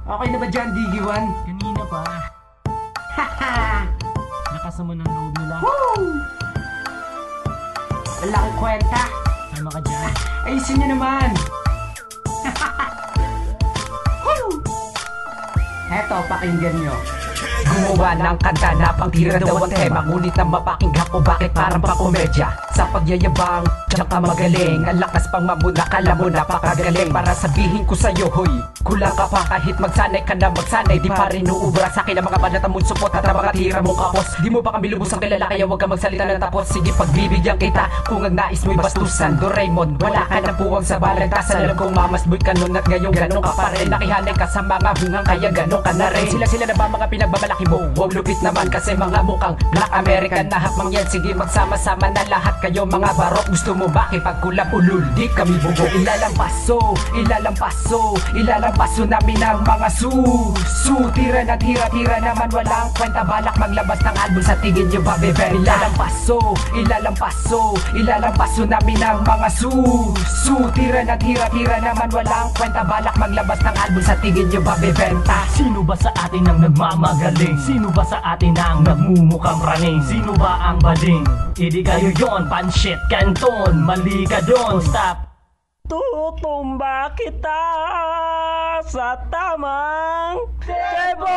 Okay na ba dyan, Digiwan? Kanina pa. Haha! Nakasama ng load nila. Woo! Ang laking kwenta. Tama ka dyan. Ayusin nyo naman. Woo! Eto, pakinggan nyo. Gumawa ng kanta na pangtira daw ang tema, ngunit na mapakinggan ko bakit parang pakomedya. Sa pagyayabang, diyan ka magaling. Ang lakas pang mamuna, kala mo napakagaling. Para sabihin ko sa'yo, hoy, kulang ka pa kahit magsanay ka na magsanay. Di pa rin uubra sa'kin ang mga banata mong support at ang mga tira mong kapos. Di mo pa kami lubos ang kilala, kaya huwag ka magsalita ng tapos. Sige, pagbibigyan kita kung ang nais mo'y bastusan. Doraemon, wala ka ng puwang sa balagtasan. Alam kong mamasboy ka nun at ngayon ganun ka pa rin. Nakihanay ka sa mga bungang kaya ganun ka na rin. Sila na ba mga pinagbabalaki mo? Wow, lupit naman kasi mga mukhang Black American na hakmang yan. Sige, magsama-sama na lahat kayo mga barok. Gusto mo ba kipagkulap ulul? Di kami bugo. Ilalampaso namin ang mga tira na tira naman walang kwenta. Balak maglabas ng album, sa tingin nyo ba bebenta? Ilalampaso namin ang mga tira na tira naman walang kwenta. Balak maglabas ng album, sa tingin nyo ba bebenta? Sino ba sa atin ang nagmamagaling? Sino ba sa atin ang nagmumukhang raning? Sino ba ang bading? Hindi kayo yon, panshit kanton. Mali ka don, stop. Tutumba kita sa tamang debo.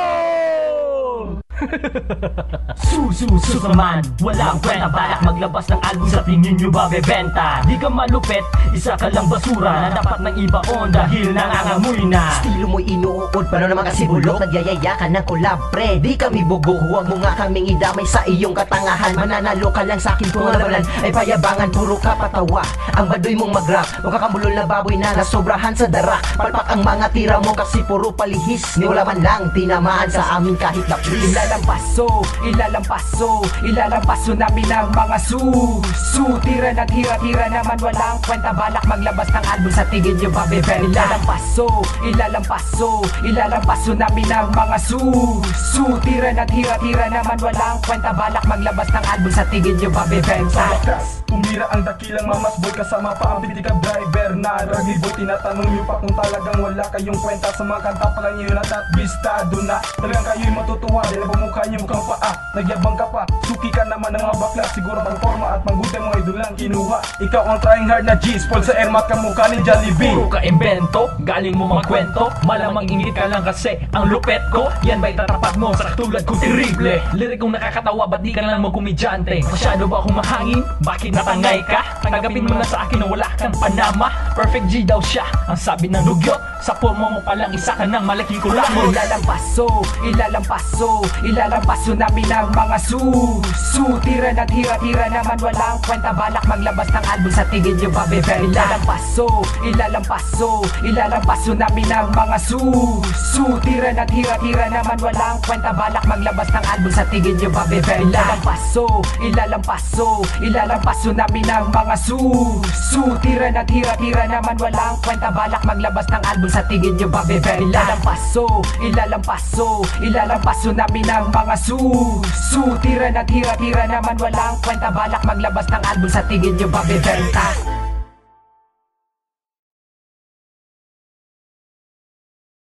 Sus naman, walang kwenta. Balak maglabas ng album, sa tingin nyo ba bebenta? Di ka malupit, isa ka lang basura na dapat ng ibaon dahil nangangamoy na. Estilo mo'y inuukod, paano naman kasi bulok? Nagyayaya ka ng collab, pre, di kami bugo. Huwag mo nga kaming idamay sa iyong katangahan. Mananalo ka lang sa'kin kung ang labanan ay payabangan, puro ka patawa. Ang baduy mong mag-rap, mukha kang bulol na baboy na nasobrahan sa darak. Palpak ang mga tira mo kasi puro palihis. Ni wala man lang tinamaan sa amin kahit na please. Ilalampaso namin ang mga tira na tira naman walang kwenta. Balak maglabas ng album, sa tingin nyo ba bebenta? Ilalampaso namin ang mga tira na tira naman walang kwenta. Balak maglabas ng album, sa tingin nyo ba bebenta? Umira ang dakilang mamasboy, kasama pa ang pitikab driver na ragiboy. Tinatanong nyo pa kung talagang wala kayong kwenta. Sa mga kanta pa lang nyo na tatbistado na. Talagang kayo'y matutuwa dahil bumukha nyo mukhang paa. Nagyabang ka pa, suki ka naman ng mga bakla. Siguro pang forma at panggutay mga idol lang kinuha. Ikaw ang trying hard na G's, Paul sa Airmat ka mukha ni Jollibee. Puro ka invento, galing mo magkwento. Malamang ingit ka lang kasi ang lupet ko. Yan ba'y tatapat mo sa katulad ko terrible? Lirik kong nakakatawa, ba't di ka lang magkumidyante? Masyado ba akong mahangin? Bakit natangay ka? Tanggapin mo na sa akin na wala kang panama. Perfect G daw siya, ang sabi ng dugyot. Sa forma mo palang isa ka ng malaking kulamon. Ilalampaso namin ang mga tira na tira naman walang kwenta. Balak maglabas ng album, sa tingin nyo ba bebenta? Ilalampaso namin ang mga tira na tira naman walang kwenta. Balak maglabas ng album, sa tingin nyo ba bebenta? Ilalampaso namin ang mga tira na tira naman walang kwenta. Balak maglabas ng album, sa tingin nyo ba bebenta? Ilalampaso namin ang mga tira na tira naman walang kwenta. Balak maglabas ng album, sa tingin nyo ba bebenta?